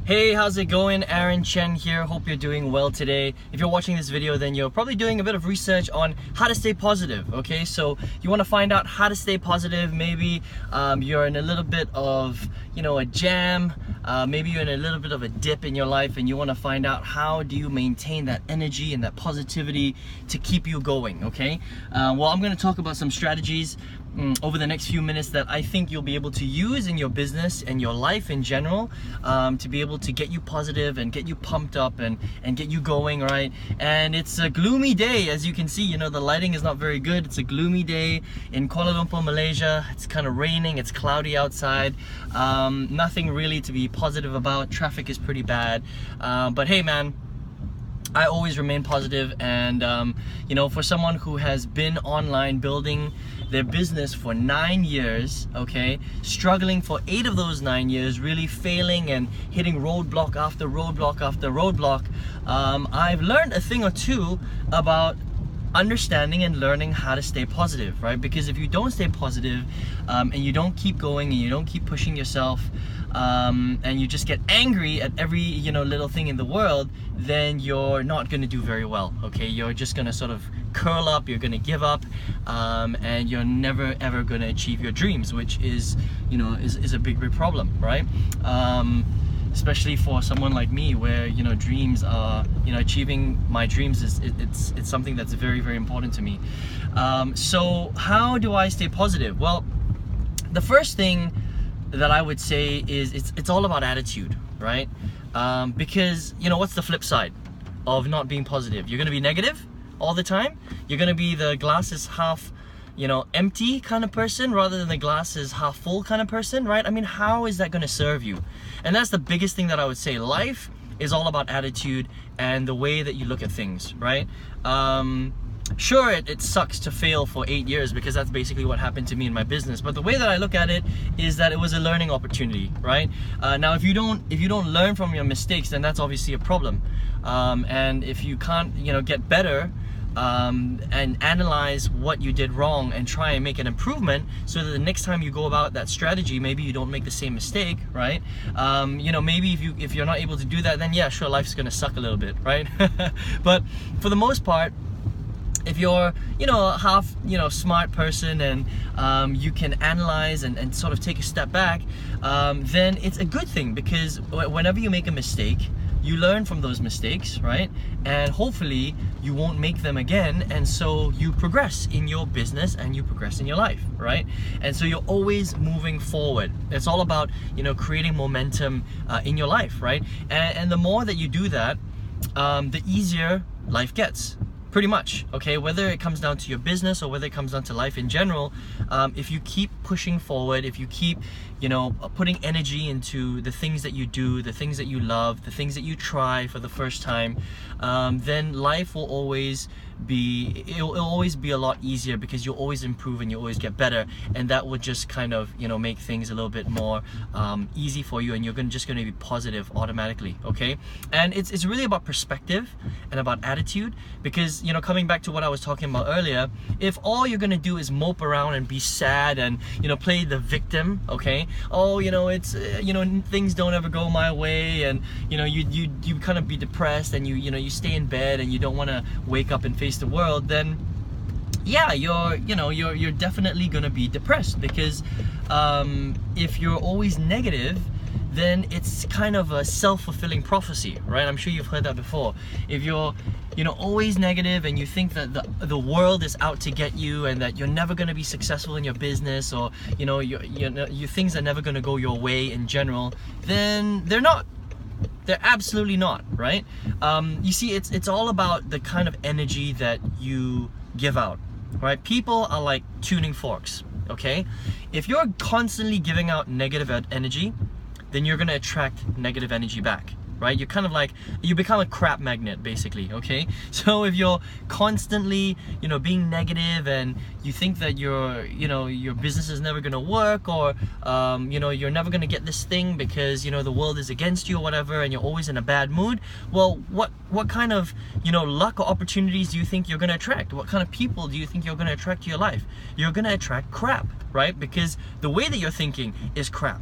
Hey, how's it going? Aaron Chen here. Hope you're doing well today. If you're watching this video, then you're probably doing a bit of research on how to stay positive, okay? So you want to find out how to stay positive. Maybe you're in a little bit of, a jam. Maybe you're in a little bit of a dip in your life and you want to find out how do you maintain that energy and that positivity to keep you going, okay? Well, I'm going to talk about some strategies over the next few minutes that I think you'll be able to use in your business and your life in general, to be able to get you positive and get you pumped up and get you going, right? And it's a gloomy day, as you can see. The lighting is not very good. It's a gloomy day in Kuala Lumpur, Malaysia. It's kind of raining, it's cloudy outside. Nothing really to be positive about. Traffic is pretty bad, but hey man, I always remain positive. And for someone who has been online building their business for 9 years, okay, struggling for 8 of those 9 years, really failing and hitting roadblock after roadblock after roadblock, I've learned a thing or two about understanding and learning how to stay positive, right? Because if you don't stay positive, and you don't keep going and you don't keep pushing yourself, and you just get angry at every little thing in the world, then you're not going to do very well, okay? You're just going to sort of curl up, you're going to give up, and you're never ever going to achieve your dreams, which is a big problem, right? Especially for someone like me, where dreams are, achieving my dreams it's something that's very, very important to me. So how do I stay positive? Well, the first thing that I would say is it's all about attitude, right? Because what's the flip side of not being positive? You're gonna be negative all the time. You're gonna be the glass is half empty kind of person rather than the glass is half full kind of person, right? I mean, how is that going to serve you? And that's the biggest thing that I would say. Life is all about attitude and the way that you look at things, right? Sure, it sucks to fail for 8 years, because that's basically what happened to me in my business. But the way that I look at it is that it was a learning opportunity, right? Now, if you don't learn from your mistakes, then that's obviously a problem. And if you can't, get better, and analyze what you did wrong and try and make an improvement, so that the next time you go about that strategy, maybe you don't make the same mistake, right? Maybe if you're not able to do that, then yeah, sure, life's gonna suck a little bit, right? But for the most part, if you're a half smart person and you can analyze and sort of take a step back, then it's a good thing, because whenever you make a mistake, you learn from those mistakes, right? And hopefully you won't make them again, and so you progress in your business and you progress in your life, right? And so you're always moving forward. It's all about creating momentum in your life, right? And the more that you do that, the easier life gets. Pretty much, okay? Whether it comes down to your business or whether it comes down to life in general, if you keep pushing forward, if you keep, putting energy into the things that you do, the things that you love, the things that you try for the first time, then life will always be, it'll always be a lot easier, because you'll always improve and you always get better, and that would just kind of make things a little bit more easy for you, and you're just going to be positive automatically, okay? And it's really about perspective and about attitude, because coming back to what I was talking about earlier, if all you're going to do is mope around and be sad and play the victim, okay? Oh, it's things don't ever go my way, and you kind of be depressed, and you stay in bed and you don't want to wake up and face the world, then yeah, you're definitely gonna be depressed, because if you're always negative, then it's kind of a self-fulfilling prophecy, right? I'm sure you've heard that before. If you're always negative and you think that the world is out to get you, and that you're never going to be successful in your business, or your things are never going to go your way in general, then they're not. They're absolutely not, right? You see, it's all about the kind of energy that you give out, right? People are like tuning forks, okay? If you're constantly giving out negative energy, then you're gonna attract negative energy back, right? You're kind of like, you become a crap magnet, basically, okay? So if you're constantly, being negative, and you think that your business is never gonna work, or, you're never gonna get this thing because, the world is against you or whatever, and you're always in a bad mood, well, what kind of, luck or opportunities do you think you're gonna attract? What kind of people do you think you're gonna attract to your life? You're gonna attract crap, right? Because the way that you're thinking is crap.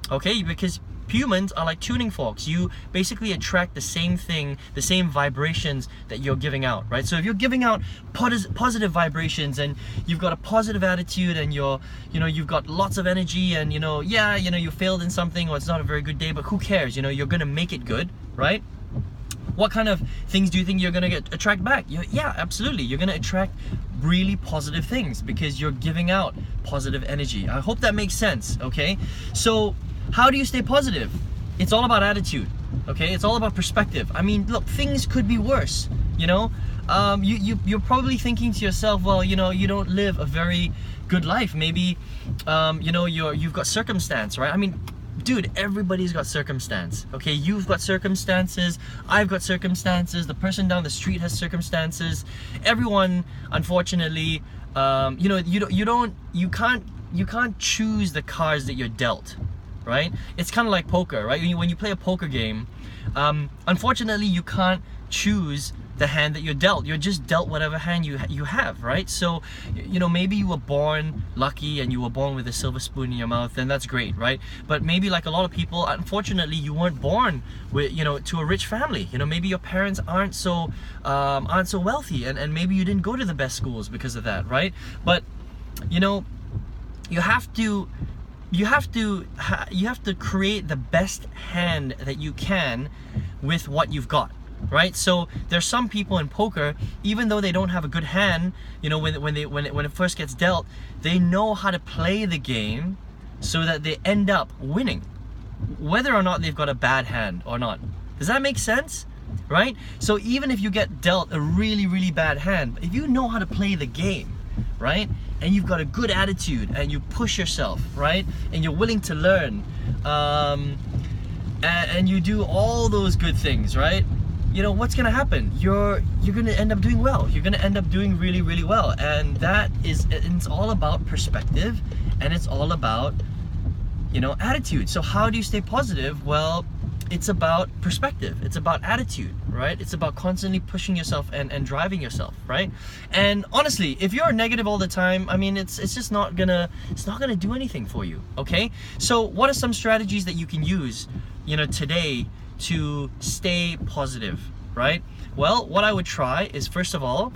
Okay, because humans are like tuning forks. You basically attract the same thing, the same vibrations that you're giving out, right? So if you're giving out positive vibrations and you've got a positive attitude and you've got lots of energy and you failed in something or it's not a very good day, but who cares? You're gonna make it good, right? What kind of things do you think you're gonna attract back? Yeah, absolutely. You're gonna attract really positive things because you're giving out positive energy. I hope that makes sense, okay? So how do you stay positive? It's all about attitude, okay? It's all about perspective. I mean, look, things could be worse, you're probably thinking to yourself, well, you don't live a very good life. Maybe, you've got circumstance, right? I mean, dude, everybody's got circumstance, okay? You've got circumstances, I've got circumstances, the person down the street has circumstances. Everyone, unfortunately, you can't choose the cards that you're dealt, right? It's kind of like poker, right? When you play a poker game, unfortunately, you can't choose the hand that you're dealt. You're just dealt whatever hand you have, right? So, maybe you were born lucky and you were born with a silver spoon in your mouth, then that's great, right? But maybe like a lot of people, unfortunately, you weren't born with, to a rich family. Maybe your parents aren't so wealthy, and maybe you didn't go to the best schools because of that, right? But, you have to create the best hand that you can with what you've got, right? So there's some people in poker, even though they don't have a good hand, when it first gets dealt, they know how to play the game so that they end up winning, whether or not they've got a bad hand or not. Does that make sense? Right? So even if you get dealt a really, really bad hand, if you know how to play the game, right, and you've got a good attitude and you push yourself, right, and you're willing to learn, and you do all those good things, right, what's gonna happen? You're gonna end up doing well. You're gonna end up doing really, really well. And it's all about perspective, and it's all about attitude. So how do you stay positive? Well, it's about perspective, it's about attitude, right? It's about constantly pushing yourself and driving yourself, right? And honestly, if you're negative all the time, I mean, it's just not gonna do anything for you, okay? So what are some strategies that you can use today to stay positive, right? Well, what I would try is, first of all,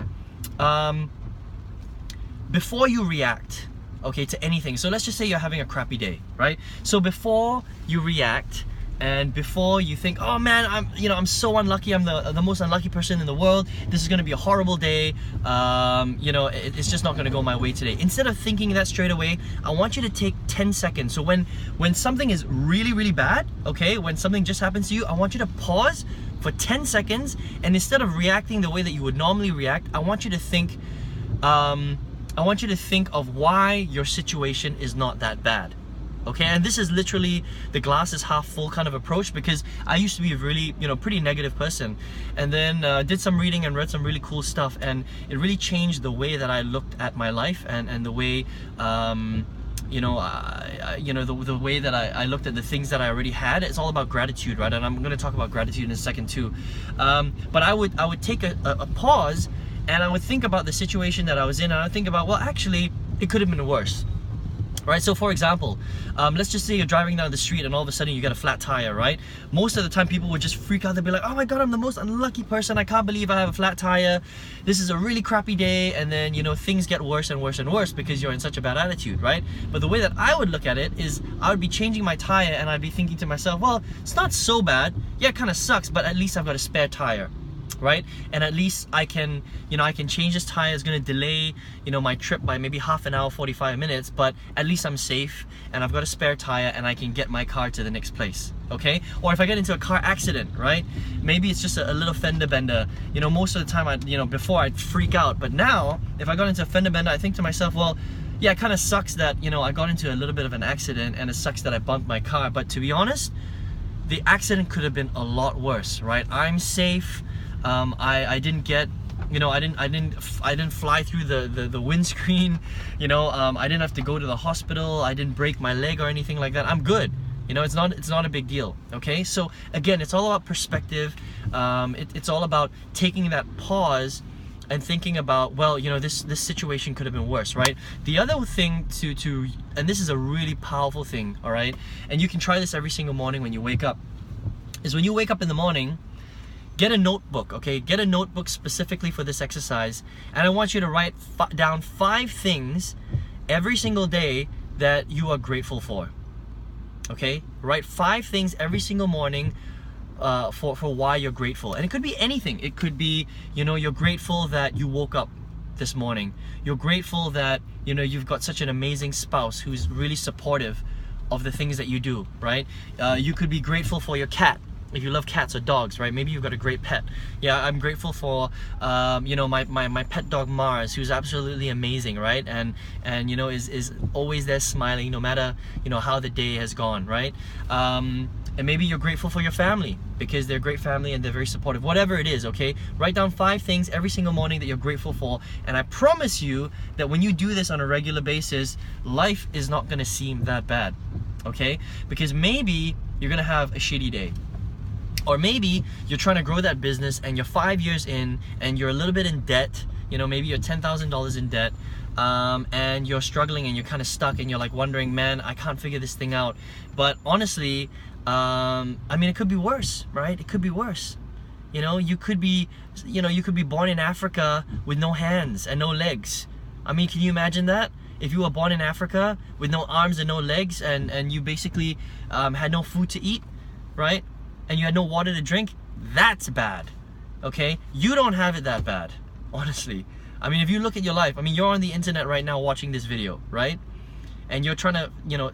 before you react, okay, to anything, so let's just say you're having a crappy day, right? So before you react, and before you think, oh man, I'm so unlucky, I'm the most unlucky person in the world, this is gonna be a horrible day, it's just not gonna go my way today. Instead of thinking that straight away, I want you to take 10 seconds. So when something is really, really bad, okay, when something just happens to you, I want you to pause for 10 seconds, and instead of reacting the way that you would normally react, I want you to think of why your situation is not that bad. Okay, and this is literally the glass is half full kind of approach, because I used to be a really, pretty negative person, and then did some reading and read some really cool stuff, and it really changed the way that I looked at my life and the way, the way that I looked at the things that I already had. It's all about gratitude, right? And I'm going to talk about gratitude in a second too. But I would take a pause, and I would think about the situation that I was in, and I would think about, well, actually, it could have been worse. Right, so for example, let's just say you're driving down the street and all of a sudden you get a flat tire, right? Most of the time people would just freak out. They'd be like, oh my god, I'm the most unlucky person, I can't believe I have a flat tire, this is a really crappy day. And then things get worse and worse and worse because you're in such a bad attitude, right? But the way that I would look at it is, I would be changing my tire and I'd be thinking to myself, well, it's not so bad, yeah, it kind of sucks, but at least I've got a spare tire, right? And at least I can change this tire. It's gonna delay my trip by maybe half an hour, 45 minutes, but at least I'm safe and I've got a spare tire and I can get my car to the next place, okay? Or if I get into a car accident, right, maybe it's just a little fender bender. Most of the time before I'd freak out, but now if I got into a fender bender, I think to myself, well, yeah, it kind of sucks that I got into a little bit of an accident, and it sucks that I bumped my car, but to be honest, the accident could have been a lot worse, right? I'm safe. I didn't get, I didn't fly through the windscreen, I didn't have to go to the hospital, I didn't break my leg or anything like that. I'm good. It's not a big deal. Okay, so again, it's all about perspective. It's all about taking that pause and thinking about, well, you know, this situation could have been worse, right? The other thing to and this is a really powerful thing, all right, and you can try this every single morning when you wake up, is when you wake up in the morning, get a notebook, okay? Get a notebook specifically for this exercise, and I want you to write down 5 things every single day that you are grateful for, okay? Write 5 things every single morning for why you're grateful. And it could be anything. It could be, you know, you're grateful that you woke up this morning. You're grateful that, you know, you've got such an amazing spouse who's really supportive of the things that you do, right? You could be grateful for your cat, if you love cats or dogs, right? Maybe you've got a great pet. Yeah, I'm grateful for, you know, my pet dog Mars, who's absolutely amazing, right? And you know, is always there smiling no matter, you know, how the day has gone, right? And maybe you're grateful for your family because they're a great family and they're very supportive. Whatever it is, okay? Write down 5 things every single morning that you're grateful for, and I promise you that when you do this on a regular basis, life is not gonna seem that bad, okay? Because maybe you're gonna have a shitty day. Or maybe you're trying to grow that business and you're 5 years in and you're a little bit in debt. You know, maybe you're $10,000 in debt, and you're struggling and you're kind of stuck and you're like wondering, man, I can't figure this thing out. But honestly, I mean, it could be worse, right? It could be worse. You know, you could be born in Africa with no hands and no legs. I mean, can you imagine that? If you were born in Africa with no arms and no legs, and you basically had no food to eat, right? And you had no water to drink, that's bad, okay? You don't have it that bad, honestly. I mean, if you look at your life, I mean, you're on the internet right now watching this video, right? And you're trying to, you know,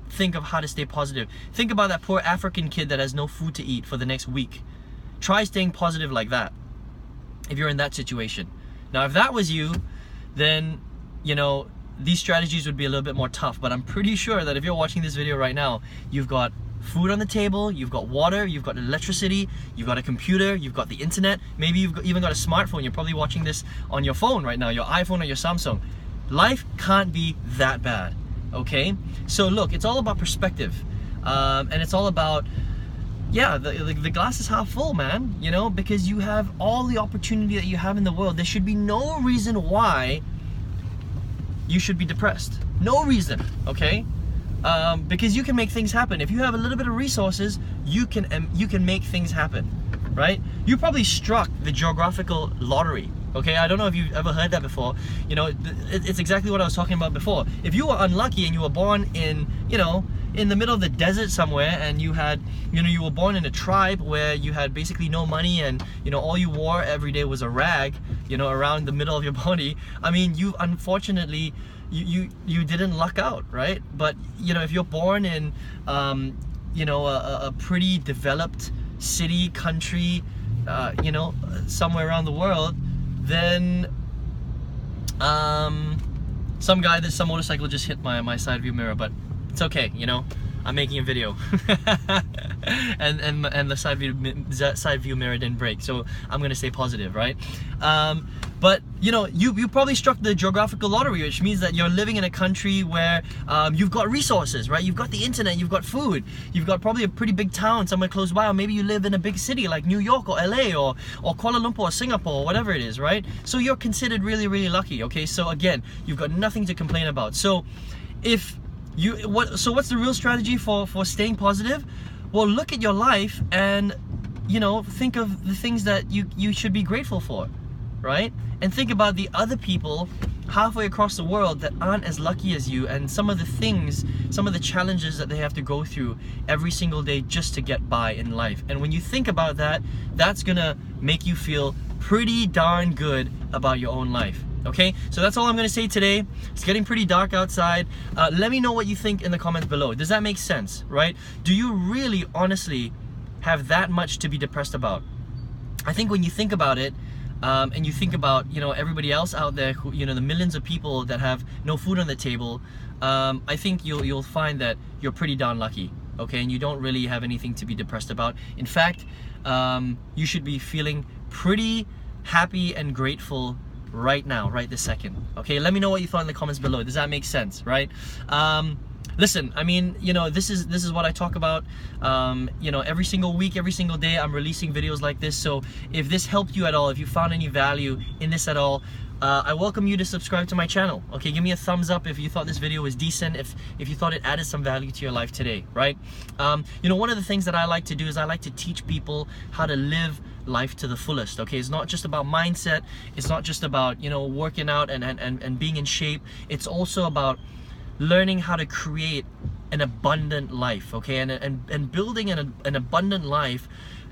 think of how to stay positive. Think about that poor African kid that has no food to eat for the next week. Try staying positive like that, if you're in that situation. Now, if that was you, then, you know, these strategies would be a little bit more tough, but I'm pretty sure that if you're watching this video right now, you've got food on the table, you've got water, you've got electricity, you've got a computer, you've got the internet, maybe even got a smartphone. You're probably watching this on your phone right now, your iPhone or your Samsung. Life can't be that bad, okay? So look, it's all about perspective, and it's all about, yeah, the glass is half full, man, you know, because you have all the opportunity that you have in the world. There should be no reason why you should be depressed. No reason, okay? Because you can make things happen. If you have a little bit of resources, you can make things happen, right? You probably struck the geographical lottery, okay? I don't know if you've ever heard that before. You know, it's exactly what I was talking about before. If you were unlucky and you were born in, you know, in the middle of the desert somewhere, and you had, you know, you were born in a tribe where you had basically no money, and, you know, all you wore every day was a rag, you know, around the middle of your body. I mean, you unfortunately, you didn't luck out, right? But, you know, if you're born in, you know, a pretty developed city, country, you know, somewhere around the world, then some motorcycle just hit my side view mirror, but it's okay, you know, I'm making a video. and the side view mirror didn't break, so I'm gonna stay positive, right? But you know, you probably struck the geographical lottery, which means that you're living in a country where you've got resources, right? You've got the internet, you've got food, you've got probably a pretty big town somewhere close by, or maybe you live in a big city like New York or LA or Kuala Lumpur or Singapore or whatever it is, right? So you're considered really, really lucky, okay? So again, you've got nothing to complain about. So if what's the real strategy for staying positive? Well, look at your life and, you know, think of the things that you should be grateful for, right? And think about the other people halfway across the world that aren't as lucky as you, and some of the challenges that they have to go through every single day just to get by in life. And when you think about that, that's gonna make you feel pretty darn good about your own life. Okay, so that's all I'm gonna say today. It's getting pretty dark outside. Let me know what you think in the comments below. Does that make sense, right? Do you really, honestly, have that much to be depressed about? I think when you think about it, and you think about, you know, everybody else out there, who, you know, the millions of people that have no food on the table, I think you'll find that you're pretty darn lucky, okay? And you don't really have anything to be depressed about. In fact, you should be feeling pretty happy and grateful right now, right this second. Okay, let me know what you thought in the comments below. Does that make sense, right? listen, I mean, you know, this is what I talk about. You know, every single week, every single day, I'm releasing videos like this. So if this helped you at all, if you found any value in this at all, I welcome you to subscribe to my channel. Okay, give me a thumbs up if you thought this video was decent, if you thought it added some value to your life today, right? You know, one of the things that I like to do is I like to teach people how to live life to the fullest. Okay, it's not just about mindset, it's not just about, you know, working out and being in shape. It's also about learning how to create an abundant life. Okay, and building an abundant life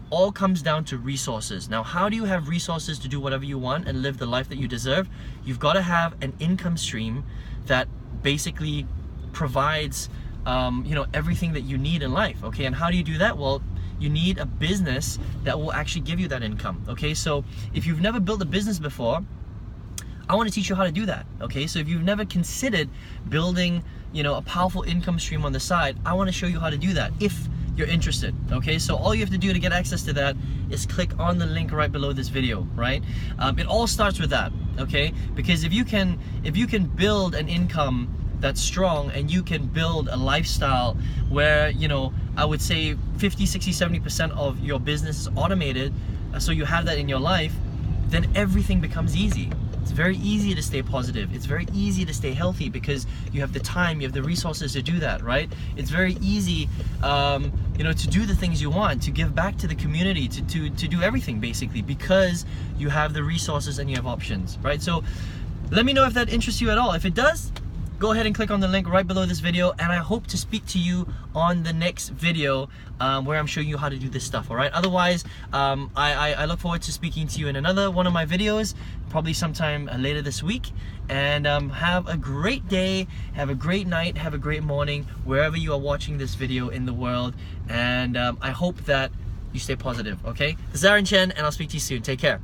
all comes down to resources. Now, how do you have resources to do whatever you want and live the life that you deserve? You've got to have an income stream that basically provides you know, everything that you need in life. Okay, and how do you do that? Well, you need a business that will actually give you that income. Okay, so if you've never built a business before, I want to teach you how to do that. Okay, so if you've never considered building, you know, a powerful income stream on the side, I want to show you how to do that if you're interested. Okay, so all you have to do to get access to that is click on the link right below this video, right? It all starts with that. Okay, because if you can build an income that's strong, and you can build a lifestyle where, you know, I would say 50, 60, 70% of your business is automated, so you have that in your life, then everything becomes easy. It's very easy to stay positive. It's very easy to stay healthy because you have the time, you have the resources to do that, right? It's very easy, you know, to do the things you want, to give back to the community, to do everything basically, because you have the resources and you have options, right? So let me know if that interests you at all. If it does, go ahead and click on the link right below this video, and I hope to speak to you on the next video where I'm showing you how to do this stuff. All right, otherwise I look forward to speaking to you in another one of my videos, probably sometime later this week. And have a great day, have a great night, have a great morning wherever you are watching this video in the world. And I hope that you stay positive. Okay, this is Aaron Chen, and I'll speak to you soon. Take care.